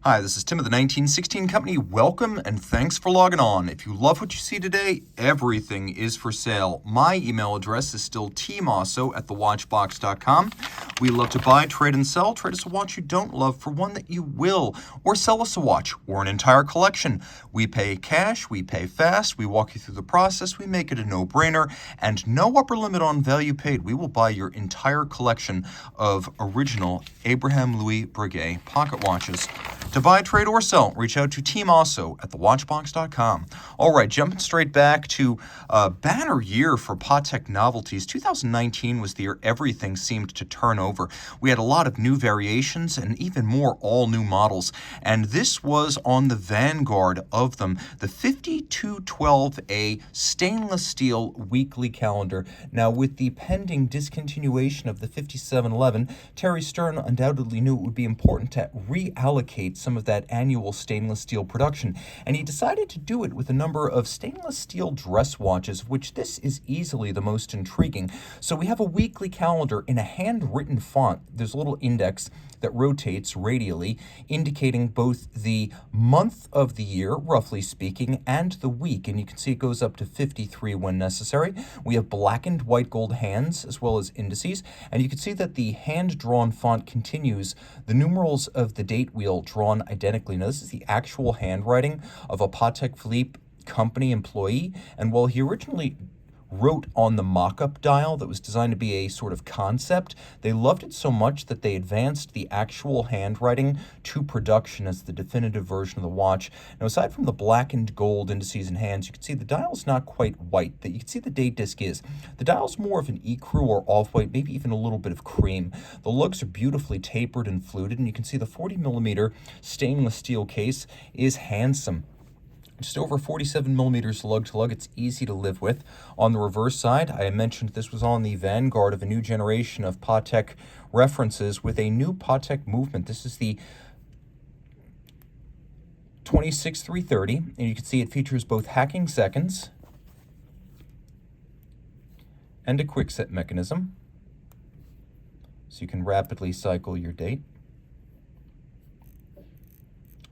Hi, this is Tim of the 1916 Company. Welcome and thanks for logging on. If you love what you see today, everything is for sale. My email address is still tmosso@thewatchbox.com. We love to buy, trade, and sell. Trade us a watch you don't love for one that you will, or sell us a watch or an entire collection. We pay cash, we pay fast, we walk you through the process, we make it a no-brainer, and no upper limit on value paid. We will buy your entire collection of original Abraham Louis Breguet pocket watches. To buy, trade, or sell, reach out to tmosso@thewatchbox.com. All right, jumping straight back to a banner year for Patek novelties. 2019 was the year everything seemed to turn over. We had a lot of new variations and even more all-new models, and this was on the vanguard of them, the 5212A stainless steel weekly calendar. Now, with the pending discontinuation of the 5711, Terry Stern undoubtedly knew it would be important to reallocate some of that annual stainless steel production, and he decided to do it with a number of stainless steel dress watches, of which this is easily the most intriguing. So we have a weekly calendar in a handwritten font. There's a little index that rotates radially, indicating both the month of the year, roughly speaking, and the week, and you can see it goes up to 53 when necessary. We have blackened white gold hands as well as indices, and you can see that the hand-drawn font continues the numerals of the date wheel drawn identically. Now, this is the actual handwriting of a Patek Philippe company employee, and while he originally wrote on the mock-up dial that was designed to be a sort of concept, they loved it so much that they advanced the actual handwriting to production as the definitive version of the watch. Now, aside from the blackened gold indices and hands, you can see the dial's not quite white. You can see the date disc is. The dial's more of an ecru or off-white, maybe even a little bit of cream. The lugs are beautifully tapered and fluted, and you can see the 40mm stainless steel case is handsome. Just over 47 millimeters lug to lug. It's easy to live with. On the reverse side, I mentioned this was on the vanguard of a new generation of Patek references with a new Patek movement. This is the 26330, and you can see it features both hacking seconds and a quick set mechanism, so you can rapidly cycle your date.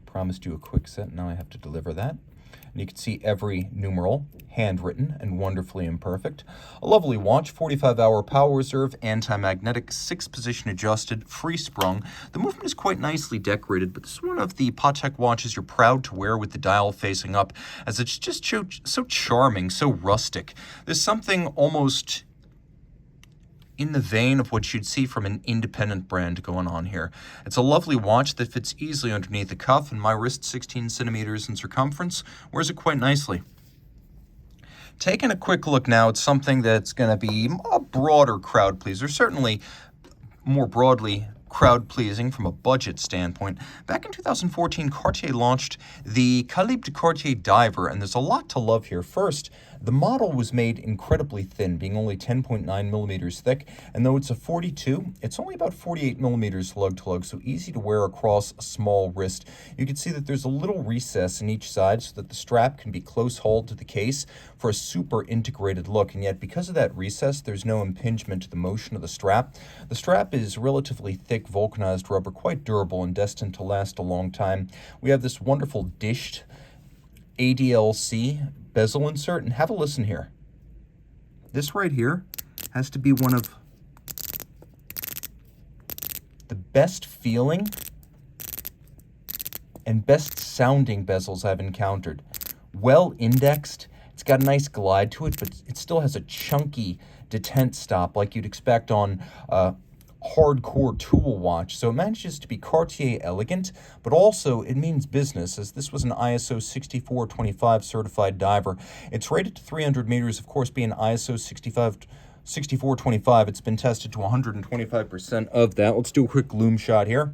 Promised you a quick set, now I have to deliver that. And you can see every numeral handwritten and wonderfully imperfect. A lovely watch, 45-hour power reserve, anti-magnetic, 6-position adjusted, free sprung. The movement is quite nicely decorated, but this is one of the Patek watches you're proud to wear with the dial facing up, as it's just so charming, so rustic. There's something almost in the vein of what you'd see from an independent brand going on here. It's a lovely watch that fits easily underneath the cuff, and my wrist, 16 centimeters in circumference, wears it quite nicely. Taking a quick look now at something that's going to be a broader crowd pleaser, certainly more broadly crowd-pleasing from a budget standpoint. Back in 2014, Cartier launched the Calibre Cartier Diver, and there's a lot to love here. First, the model was made incredibly thin, being only 10.9 millimeters thick, and though it's a 42, it's only about 48 millimeters lug to lug, so easy to wear across a small wrist. You can see that there's a little recess in each side so that the strap can be close hauled to the case for a super integrated look, and yet because of that recess, there's no impingement to the motion of the strap. The strap is relatively thick, vulcanized rubber, quite durable and destined to last a long time. We have this wonderful dished ADLC bezel insert, and have a listen here. This right here has to be one of the best feeling and best sounding bezels I've encountered. Well indexed, it's got a nice glide to it, but it still has a chunky detent stop like you'd expect on hardcore tool watch. So it manages to be Cartier elegant, but also it means business, as this was an ISO 6425 certified diver. It's rated to 300 meters, of course, being ISO 6425. It's been tested to 125% of that. Let's do a quick loom shot here.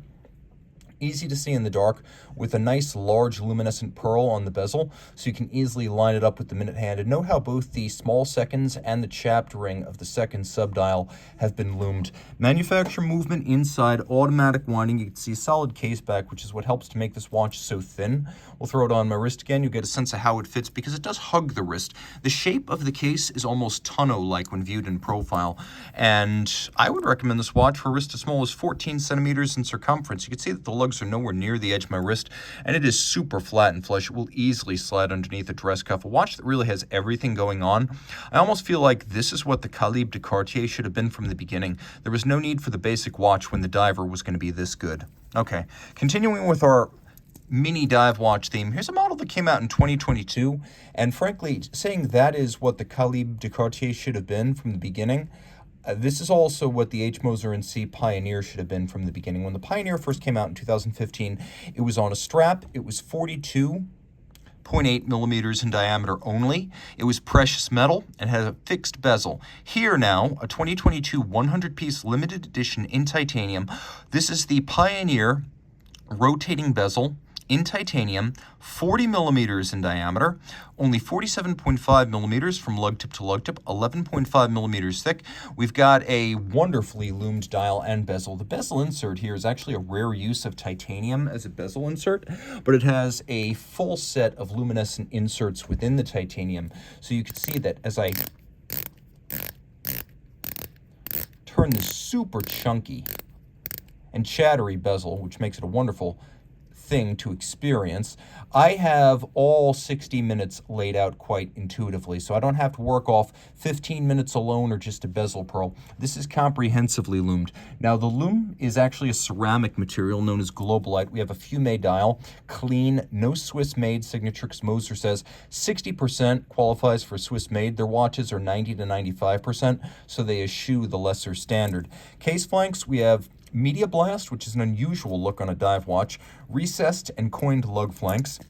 Easy to see in the dark with a nice large luminescent pearl on the bezel, so you can easily line it up with the minute hand. And note how both the small seconds and the chapped ring of the second subdial have been loomed. Manufacturer movement inside, automatic winding. You can see solid case back, which is what helps to make this watch so thin. We'll throw it on my wrist again. You get a sense of how it fits because it does hug the wrist. The shape of the case is almost tonneau-like when viewed in profile, and I would recommend this watch for a wrist as small as 14 centimeters in circumference. You can see that the lugs are nowhere near the edge of my wrist, and it is super flat and flush. It will easily slide underneath a dress cuff. A watch that really has everything going on. I almost feel like this is what the Calibre de Cartier should have been from the beginning. There was no need for the basic watch when the diver was going to be this good. Okay, continuing with our mini dive watch theme, here's a model that came out in 2022, and frankly, saying that is what the Calibre de Cartier should have been from the beginning, this is also what the Moser Cie Pioneer should have been from the beginning. When the Pioneer first came out in 2015, it was on a strap, it was 42.8 millimeters in diameter only. It was precious metal and had a fixed bezel. Here now, a 2022 100-piece limited edition in titanium. This is the Pioneer rotating bezel in titanium, 40 millimeters in diameter, only 47.5 millimeters from lug tip to lug tip, 11.5 millimeters thick. We've got a wonderfully loomed dial and bezel. The bezel insert here is actually a rare use of titanium as a bezel insert, but it has a full set of luminescent inserts within the titanium. So you can see that as I turn this super chunky and chattery bezel, which makes it a wonderful thing to experience, I have all 60 minutes laid out quite intuitively, so I don't have to work off 15 minutes alone or just a bezel pearl. This is comprehensively loomed. Now, the loom is actually a ceramic material known as Globalite. We have a Fume dial, clean, no Swiss-made signature, because Moser says 60% qualifies for Swiss-made. Their watches are 90 to 95%, so they eschew the lesser standard. Case flanks, we have Media Blast, which is an unusual look on a dive watch, recessed and coined lug flanks,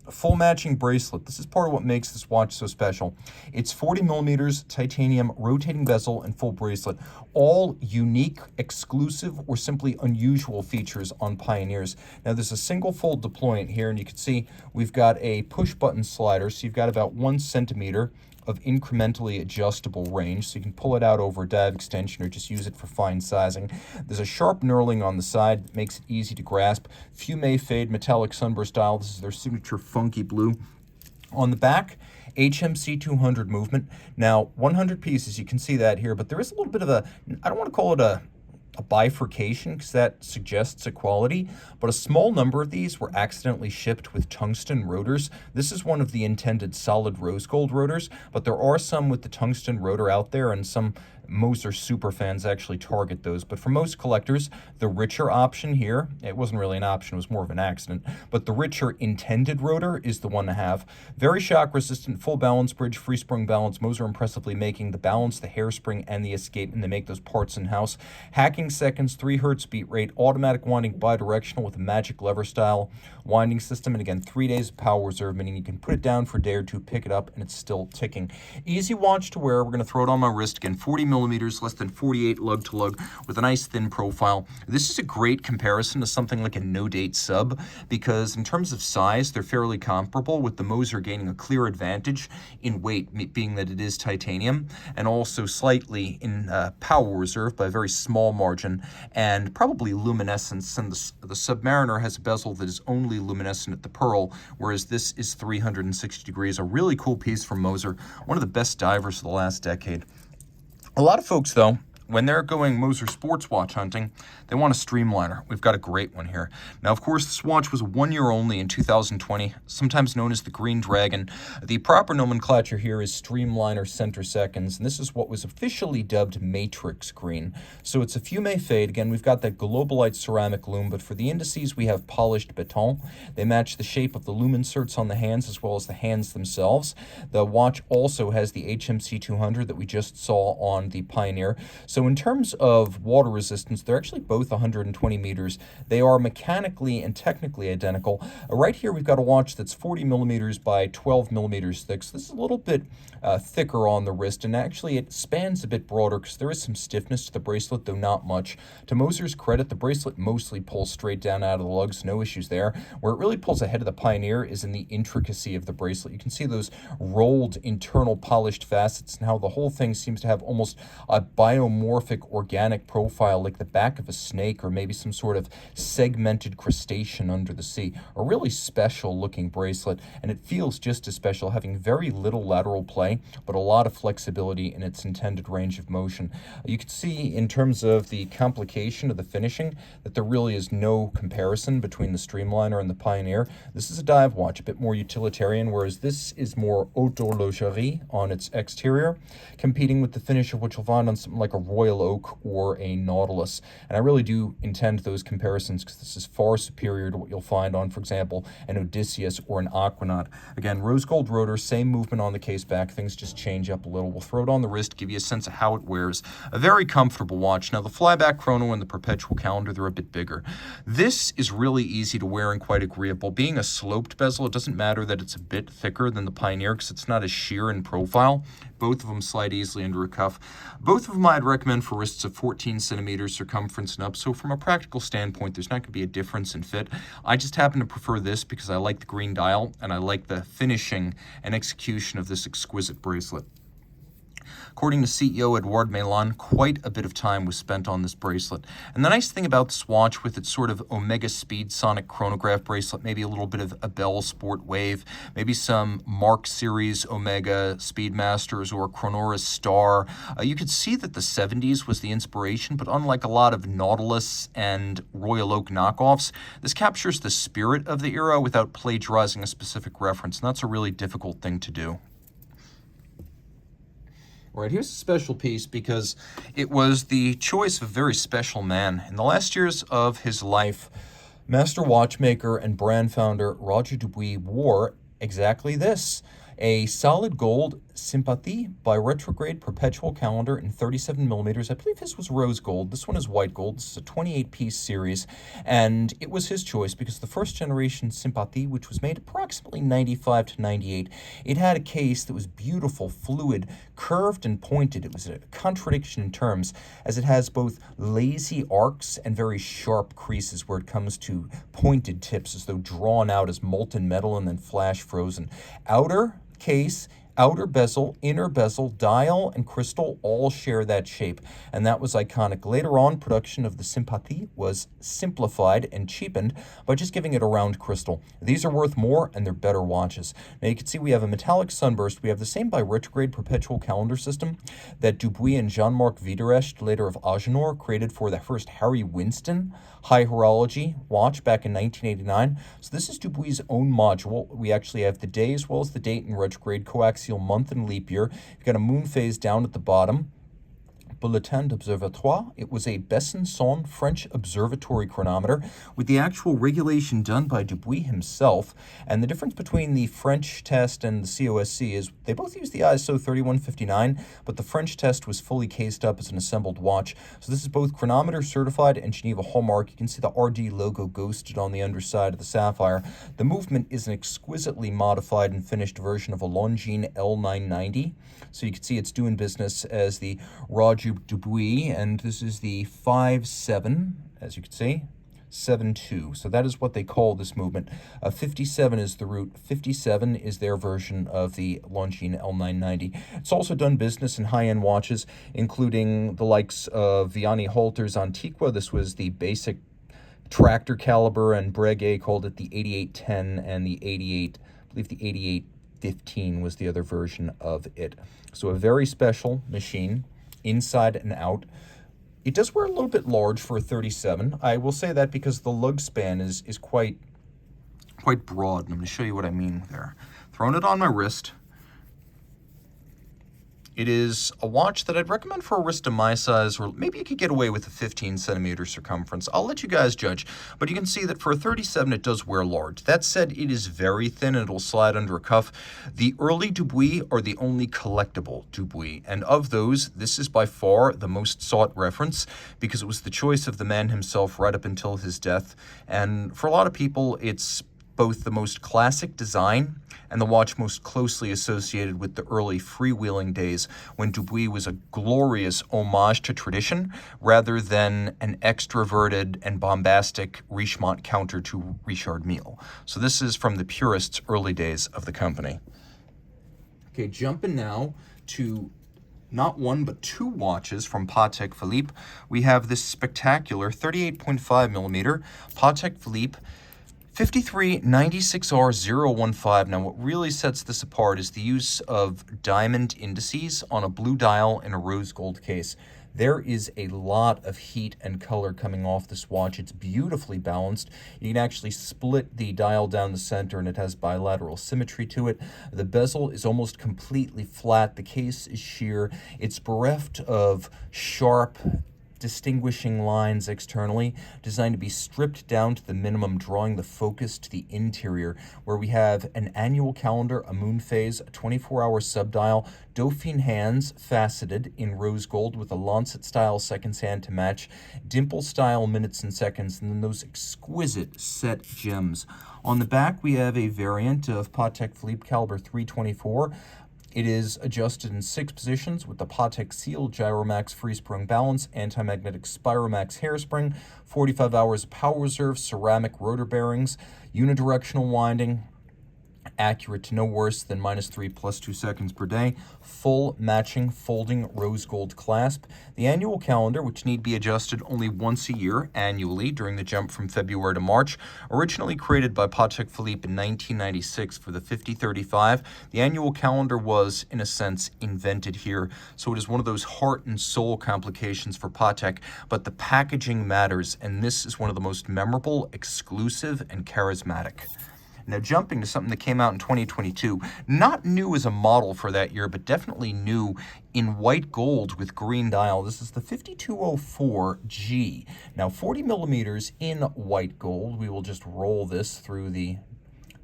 a full matching bracelet. This is part of what makes this watch so special. It's 40 millimeters, titanium, rotating bezel, and full bracelet. All unique, exclusive, or simply unusual features on Pioneers. Now, there's a single fold deployant here, and you can see we've got a push button slider, so you've got about 1 centimeter of incrementally adjustable range, so you can pull it out over a dive extension or just use it for fine sizing. There's a sharp knurling on the side that makes it easy to grasp. Fume Fade metallic sunburst dial. This is their signature funky blue. On the back, HMC 200 movement. Now, 100 pieces, you can see that here, but there is a little bit of a, I don't want to call it a bifurcation because that suggests equality, but a small number of these were accidentally shipped with tungsten rotors. This is one of the intended solid rose gold rotors, but there are some with the tungsten rotor out there, and some Moser super fans actually target those. But for most collectors, the richer option here, it wasn't really an option, it was more of an accident, but the richer intended rotor is the one to have. Very shock resistant, full balance bridge, free sprung balance. Moser impressively making the balance, the hairspring, and the escape, and they make those parts in-house. Hacking seconds, 3 hertz beat rate, automatic winding bidirectional with a magic lever style winding system, and again, 3 days of power reserve, meaning you can put it down for a day or two, pick it up, and it's still ticking. Easy watch to wear. We're going to throw it on my wrist again, 40 millimeters, less than 48 lug to lug, with a nice thin profile. This is a great comparison to something like a no-date sub, because in terms of size, they're fairly comparable, with the Moser gaining a clear advantage in weight, being that it is titanium, and also slightly in power reserve by a very small margin, and probably luminescence. And the Submariner has a bezel that is only luminescent at the pearl, whereas this is 360 degrees. A really cool piece from Moser, one of the best divers of the last decade. A lot of folks, though, when they're going Moser sports watch hunting, they want a Streamliner. We've got a great one here. Now, of course, this watch was 1 year only in 2020, sometimes known as the Green Dragon. The proper nomenclature here is Streamliner Center Seconds, and this is what was officially dubbed Matrix Green. So it's a Fume Fade. Again, we've got that Globalite ceramic loom, but for the indices, we have polished beton. They match the shape of the loom inserts on the hands as well as the hands themselves. The watch also has the HMC 200 that we just saw on the Pioneer. So in terms of water resistance, they're actually both 120 meters. They are mechanically and technically identical. Right here, we've got a watch that's 40 millimeters by 12 millimeters thick. So this is a little bit thicker on the wrist, and actually it spans a bit broader because there is some stiffness to the bracelet, though not much. To Moser's credit, the bracelet mostly pulls straight down out of the lugs, no issues there. Where it really pulls ahead of the Pioneer is in the intricacy of the bracelet. You can see those rolled internal polished facets and how the whole thing seems to have almost a biomorphic anamorphic organic profile like the back of a snake or maybe some sort of segmented crustacean under the sea. A really special looking bracelet, and it feels just as special, having very little lateral play, but a lot of flexibility in its intended range of motion. You can see in terms of the complication of the finishing that there really is no comparison between the Streamliner and the Pioneer. This is a dive watch, a bit more utilitarian, whereas this is more horlogerie on its exterior, competing with the finish of what you'll find on something like a Royal Oak or a Nautilus. And I really do intend those comparisons because this is far superior to what you'll find on, for example, an Odysseus or an Aquanaut. Again, rose gold rotor, same movement on the case back. Things just change up a little. We'll throw it on the wrist, give you a sense of how it wears. A very comfortable watch. Now, the flyback chrono and the Perpetual calendar, they're a bit bigger. This is really easy to wear and quite agreeable. Being a sloped bezel, it doesn't matter that it's a bit thicker than the Pioneer because it's not as sheer in profile. Both of them slide easily under a cuff. Both of them I'd recommend for wrists of 14 centimeters circumference and up. So from a practical standpoint, there's not going to be a difference in fit. I just happen to prefer this because I like the green dial and I like the finishing and execution of this exquisite bracelet. According to CEO Edouard Melan, quite a bit of time was spent on this bracelet. And the nice thing about this watch with its sort of Omega Speed Sonic chronograph bracelet, maybe a little bit of a Bell Sport Wave, maybe some Mark Series Omega Speedmasters or Chronoris Star, you could see that the 70s was the inspiration, but unlike a lot of Nautilus and Royal Oak knockoffs, this captures the spirit of the era without plagiarizing a specific reference, and that's a really difficult thing to do. All right, here's a special piece because it was the choice of a very special man. In the last years of his life, master watchmaker and brand founder Roger Dubuis wore exactly this: a solid gold Sympathie Bi-Retrograde Perpetual calendar in 37 millimeters. I believe his was rose gold. This one is white gold. This is a 28-piece series, and it was his choice because the first generation Sympathie, which was made approximately 95 to 98, it had a case that was beautiful, fluid, curved, and pointed. It was a contradiction in terms, as it has both lazy arcs and very sharp creases where it comes to pointed tips, as though drawn out as molten metal and then flash frozen. Outer case, outer bezel, inner bezel, dial, and crystal all share that shape, and that was iconic. Later on, production of the Sympathie was simplified and cheapened by just giving it a round crystal. These are worth more, and they're better watches. Now you can see we have a metallic sunburst. We have the same Bi-Retrograde Perpetual calendar system that Dubuis and Jean-Marc Wiederrecht, later of Agenor, created for the first Harry Winston high horology watch back in 1989. So this is Dubuis' own module. We actually have the day as well as the date in retrograde, coaxial month, and leap year. You've got a moon phase down at the bottom. Bulletin d'Observatoire. It was a Besançon French observatory chronometer with the actual regulation done by Dubuis himself. And the difference between the French test and the COSC is they both use the ISO 3159, but the French test was fully cased up as an assembled watch. So this is both chronometer certified and Geneva hallmark. You can see the RD logo ghosted on the underside of the sapphire. The movement is an exquisitely modified and finished version of a Longines L990. So you can see it's doing business as the Roger Dubuis, and this is the 5-7, as you can see, 7-2. So that is what they call this movement. 57 is the root. 57 is their version of the Longines L990. It's also done business in high-end watches, including the likes of Vianney Halter's Antiqua. This was the basic tractor caliber, and Breguet called it the 8810 and the 88, I believe the 8815 was the other version of it. So a very special machine, inside and out. It does wear a little bit large for a 37. I will say that because the lug span is quite broad, and I'm going to show you what I mean there. Throwing it on my wrist. It is a watch that I'd recommend for a wrist of my size, or maybe you could get away with a 15 centimeter circumference. I'll let you guys judge, but you can see that for a 37, it does wear large. That said, it is very thin and it'll slide under a cuff. The early Dubuis are the only collectible Dubuis, and of those, this is by far the most sought reference because it was the choice of the man himself right up until his death. And for a lot of people, it's both the most classic design and the watch most closely associated with the early freewheeling days when Dubuis was a glorious homage to tradition rather than an extroverted and bombastic Richemont counter to Richard Mille. So this is from the purists' early days of the company. Okay, jumping now to not one but two watches from Patek Philippe. We have this spectacular 38.5 millimeter Patek Philippe 5396R015. Now, what really sets this apart is the use of diamond indices on a blue dial and a rose gold case. There is a lot of heat and color coming off this watch. It's beautifully balanced. You can actually split the dial down the center, and it has bilateral symmetry to it. The bezel is almost completely flat. The case is sheer. It's bereft of sharp distinguishing lines externally, designed to be stripped down to the minimum, drawing the focus to the interior, where we have an annual calendar, a moon phase, a 24-hour subdial, Dauphine hands faceted in rose gold with a lancet-style seconds hand to match, dimple-style minutes and seconds, and then those exquisite set gems. On the back, we have a variant of Patek Philippe Calibre 324. It is adjusted in 6 positions with the Patek Seal, Gyromax free-sprung balance, anti-magnetic Spiromax hairspring, 45 hours of power reserve, ceramic rotor bearings, unidirectional winding, accurate to no worse than -3 + 2 seconds per day, full matching folding rose gold clasp. The annual calendar, which need be adjusted only once a year annually during the jump from February to March, originally created by Patek Philippe in 1996 for the 5035. The annual calendar was, in a sense, invented here, so it is one of those heart and soul complications for Patek, but the packaging matters, and this is one of the most memorable, exclusive, and charismatic. Now, jumping to something that came out in 2022, not new as a model for that year, but definitely new in white gold with green dial. This is the 5204G. Now, 40 millimeters in white gold. We will just roll this through the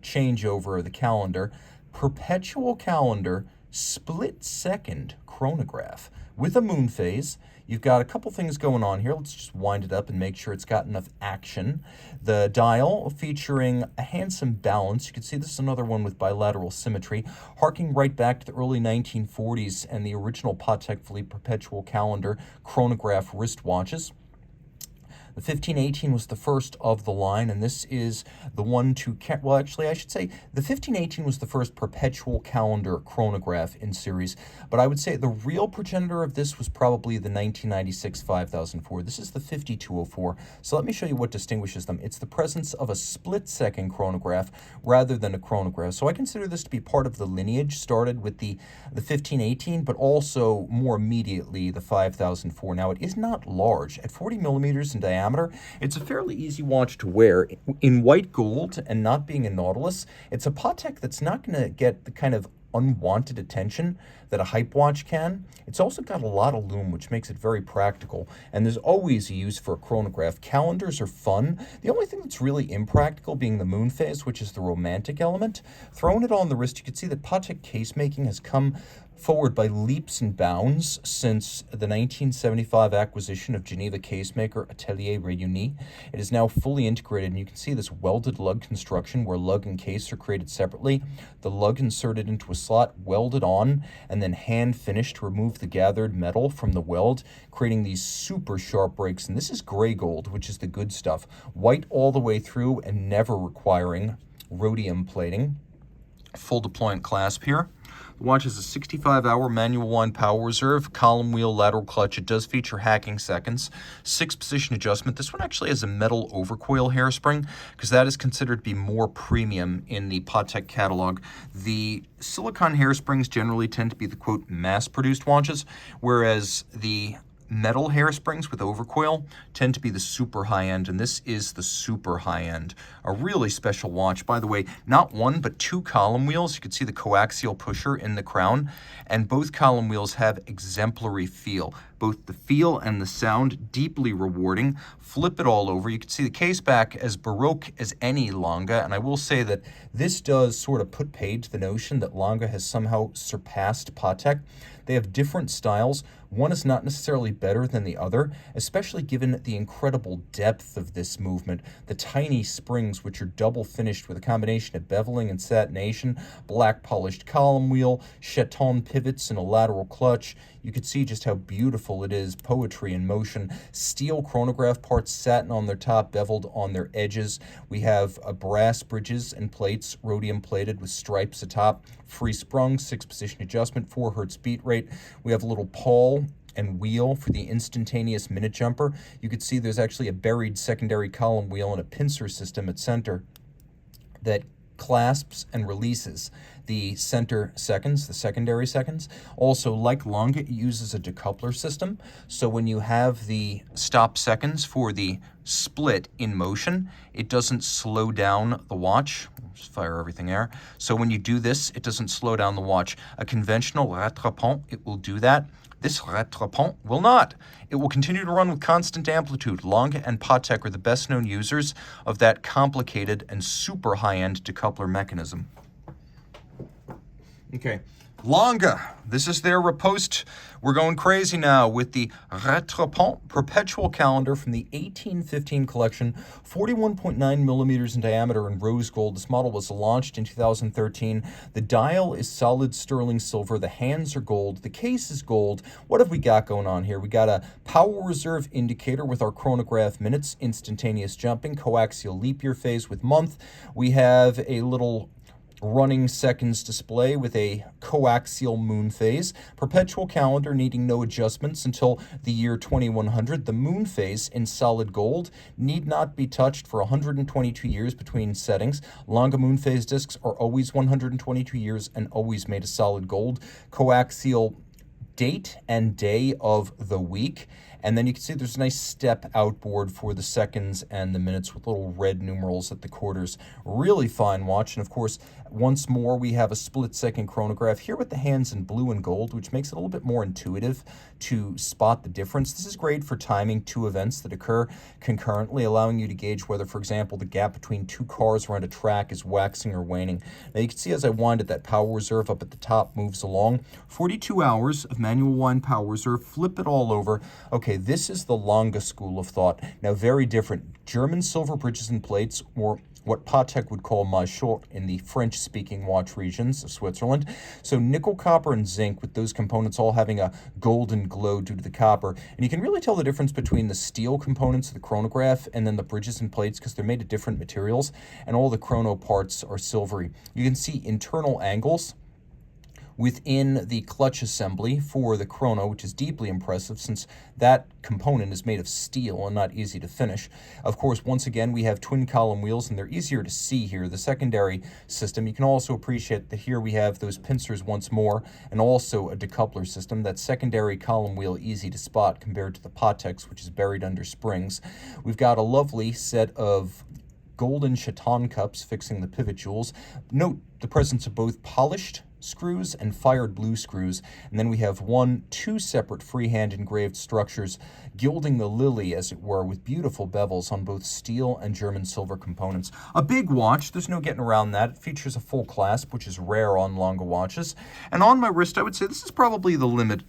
changeover of the calendar. Perpetual calendar, split second chronograph with a moon phase. You've got a couple things going on here. Let's just wind it up and make sure it's got enough action. The dial featuring a handsome balance. You can see this is another one with bilateral symmetry, harking right back to the early 1940s and the original Patek Philippe Perpetual calendar chronograph wristwatches. The 1518 was the first of the line, and this is the one to, well, actually, I should say the 1518 was the first perpetual calendar chronograph in series, but I would say the real progenitor of this was probably the 1996 5004. This is the 5204, so let me show you what distinguishes them. It's the presence of a split-second chronograph rather than a chronograph, so I consider this to be part of the lineage started with the 1518, but also more immediately the 5004. Now, it is not large. At 40 millimeters in diameter, it's a fairly easy watch to wear. In white gold and not being a Nautilus, it's a Patek that's not going to get the kind of unwanted attention that a hype watch can. It's also got a lot of lume, which makes it very practical, and there's always a use for a chronograph. Calendars are fun. The only thing that's really impractical being the moon phase, which is the romantic element. Throwing it on the wrist, you can see that Patek case making has come forward by leaps and bounds since the 1975 acquisition of Geneva casemaker Atelier Réuni. It is now fully integrated, and you can see this welded lug construction where lug and case are created separately, the lug inserted into a slot, welded on, and then hand finished to remove the gathered metal from the weld, creating these super sharp breaks. And this is gray gold, which is the good stuff. White all the way through and never requiring rhodium plating. Full deployant clasp here. The watch has a 65-hour manual wind power reserve, column wheel, lateral clutch. It does feature hacking seconds, 6-position adjustment. This one actually has a metal overcoil hairspring because that is considered to be more premium in the Patek catalog. The silicone hairsprings generally tend to be the, quote, mass-produced watches, whereas the metal hairsprings with overcoil tend to be the super high-end, and this is the super high-end. A really special watch. By the way, not one, but 2 column wheels. You can see the coaxial pusher in the crown, and both column wheels have exemplary feel. Both the feel and the sound deeply rewarding. Flip it all over. You can see the case back as Baroque as any Lange, and I will say that this does sort of put paid to the notion that Lange has somehow surpassed Patek. They have different styles. One is not necessarily better than the other, especially given the incredible depth of this movement. The tiny springs, which are double finished with a combination of beveling and satination, black polished column wheel, chaton pivots and a lateral clutch. You could see just how beautiful it is, poetry in motion. Steel chronograph parts satin on their top, beveled on their edges. We have brass bridges and plates, rhodium plated with stripes atop. Free sprung, 6-position adjustment, 4 hertz beat rate. We have a little pawl and wheel for the instantaneous minute jumper. You can see there's actually a buried secondary column wheel and a pincer system at center that clasps and releases the center seconds, the secondary seconds. Also, like Lange, it uses a decoupler system. So when you have the stop seconds for the split in motion, it doesn't slow down the watch. Just fire everything there. So when you do this, it doesn't slow down the watch. A conventional Rattrapante, it will do that. This Rattrapante will not. It will continue to run with constant amplitude. Lange and Patek are the best known users of that complicated and super high-end decoupler mechanism. Okay, Lange, this is their riposte. We're going crazy now with the Rattrapante Perpetual calendar from the 1815 collection, 41.9 millimeters in diameter in rose gold. This model was launched in 2013. The dial is solid sterling silver. The hands are gold. The case is gold. What have we got going on here? We got a power reserve indicator with our chronograph minutes, instantaneous jumping, coaxial leap year phase with month. We have a little running seconds display with a coaxial moon phase. Perpetual calendar needing no adjustments until the year 2100. The moon phase in solid gold need not be touched for 122 years between settings. Lange moon phase discs are always 122 years and always made of solid gold. Coaxial date and day of the week. And then you can see there's a nice step outboard for the seconds and the minutes with little red numerals at the quarters. Really fine watch. And of course, once more, we have a split-second chronograph here with the hands in blue and gold, which makes it a little bit more intuitive to spot the difference. This is great for timing two events that occur concurrently, allowing you to gauge whether, for example, the gap between two cars around a track is waxing or waning. Now you can see as I wind it, that power reserve up at the top moves along. 42 hours of manual wind power reserve. Flip it all over. Okay, this is the Lange school of thought. Now very different. German silver bridges and plates, or what Patek would call maillot in the French-speaking watch regions of Switzerland. So nickel, copper, and zinc, with those components all having a golden glow due to the copper. And you can really tell the difference between the steel components of the chronograph and then the bridges and plates because they're made of different materials, and all the chrono parts are silvery. You can see internal angles within the clutch assembly for the chrono, which is deeply impressive since that component is made of steel and not easy to finish. Of course, once again, we have twin column wheels and they're easier to see here. The secondary system, you can also appreciate that here we have those pincers once more and also a decoupler system. That secondary column wheel easy to spot compared to the Patek's, which is buried under springs. We've got a lovely set of golden chaton cups fixing the pivot jewels. Note the presence of both polished screws and fired blue screws, and then we have two separate freehand engraved structures gilding the lily, as it were, with beautiful bevels on both steel and German silver components. A big watch, there's no getting around that. It features a full clasp, which is rare on Lange watches, and on my wrist I would say this is probably the limit.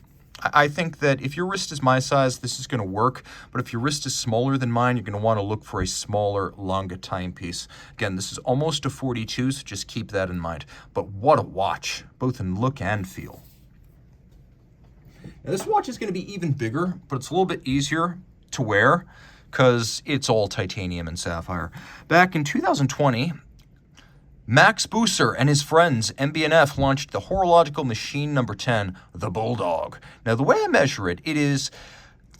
I think that if your wrist is my size, this is going to work. But if your wrist is smaller than mine, you're going to want to look for a smaller Lange timepiece. Again, this is almost a 42, so just keep that in mind. But what a watch, both in look and feel. Now, this watch is going to be even bigger, but it's a little bit easier to wear because it's all titanium and sapphire. Back in 2020, Max Buser and his friends, MB&F, launched the horological machine number 10, the Bulldog. Now, the way I measure it, it is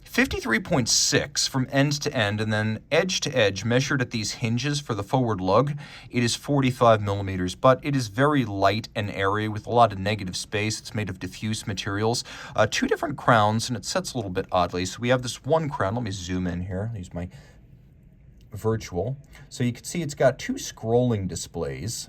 53.6 from end to end, and then edge to edge, measured at these hinges for the forward lug, it is 45 millimeters, but it is very light and airy with a lot of negative space. It's made of diffuse materials. Two different crowns, and it sets a little bit oddly. So we have this one crown. Let me zoom in here. Use my virtual. So you can see it's got two scrolling displays,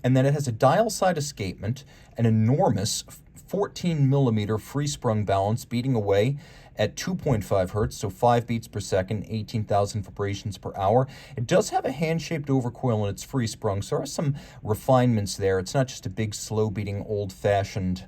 and then it has a dial side escapement, an enormous 14 millimeter free sprung balance beating away at 2.5 hertz, so 5 beats per second, 18,000 vibrations per hour. It does have a hand-shaped overcoil and it's free sprung, so there are some refinements there. It's not just a big slow beating old-fashioned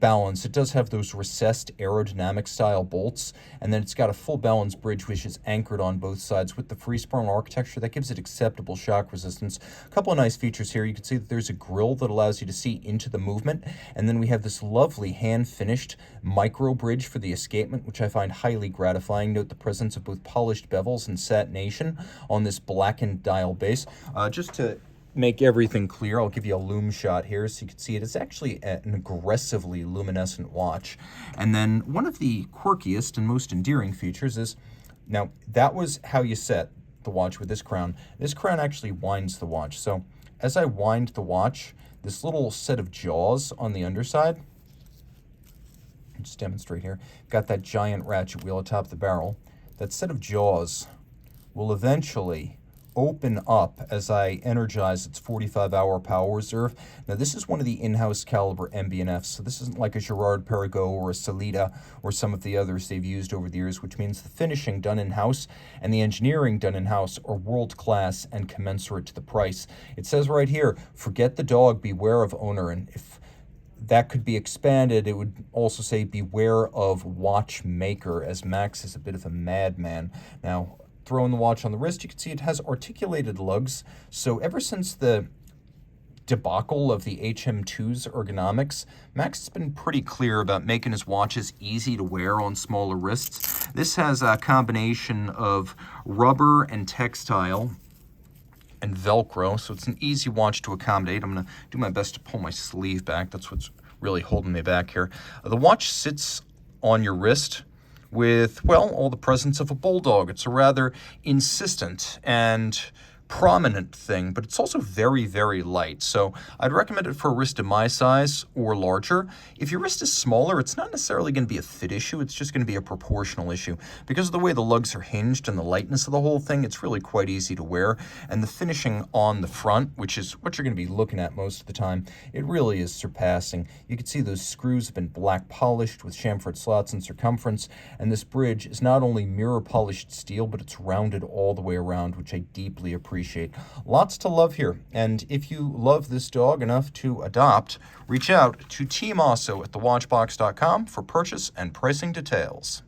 balance. It does have those recessed aerodynamic style bolts, and then it's got a full balance bridge which is anchored on both sides with the free sprung architecture that gives it acceptable shock resistance. A couple of nice features here. You can see that there's a grille that allows you to see into the movement, and then we have this lovely hand finished micro bridge for the escapement, which I find highly gratifying. Note the presence of both polished bevels and satination on this blackened dial base. Just to make everything clear, I'll give you a lume shot here so you can see it. It's actually an aggressively luminescent watch. And then one of the quirkiest and most endearing features is, now that was how you set the watch with this crown. This crown actually winds the watch. So as I wind the watch, this little set of jaws on the underside, I'll just demonstrate here, got that giant ratchet wheel atop the barrel. That set of jaws will eventually open up as I energize its 45-hour power reserve. Now, this is one of the in-house Calibre MB&Fs, so this isn't like a Girard Perregaux or a Salida or some of the others they've used over the years, which means the finishing done in-house and the engineering done in-house are world-class and commensurate to the price. It says right here, forget the dog, beware of owner, and if that could be expanded, it would also say beware of watchmaker, as Max is a bit of a madman. Now, throwing the watch on the wrist, you can see it has articulated lugs. So ever since the debacle of the HM2's ergonomics, Max has been pretty clear about making his watches easy to wear on smaller wrists. This has a combination of rubber and textile and Velcro, so it's an easy watch to accommodate. I'm going to do my best to pull my sleeve back. That's what's really holding me back here. The watch sits on your wrist with, well, all the presence of a Bulldog. It's a rather insistent and prominent thing, but it's also very, very light. So I'd recommend it for a wrist of my size or larger. If your wrist is smaller, it's not necessarily going to be a fit issue. It's just going to be a proportional issue. Because of the way the lugs are hinged and the lightness of the whole thing, it's really quite easy to wear. And the finishing on the front, which is what you're going to be looking at most of the time, it really is surpassing. You can see those screws have been black polished with chamfered slots in circumference, and this bridge is not only mirror polished steel, but it's rounded all the way around, which I deeply appreciate. Lots to love here, and if you love this dog enough to adopt, reach out to Team Mosso at thewatchbox.com for purchase and pricing details.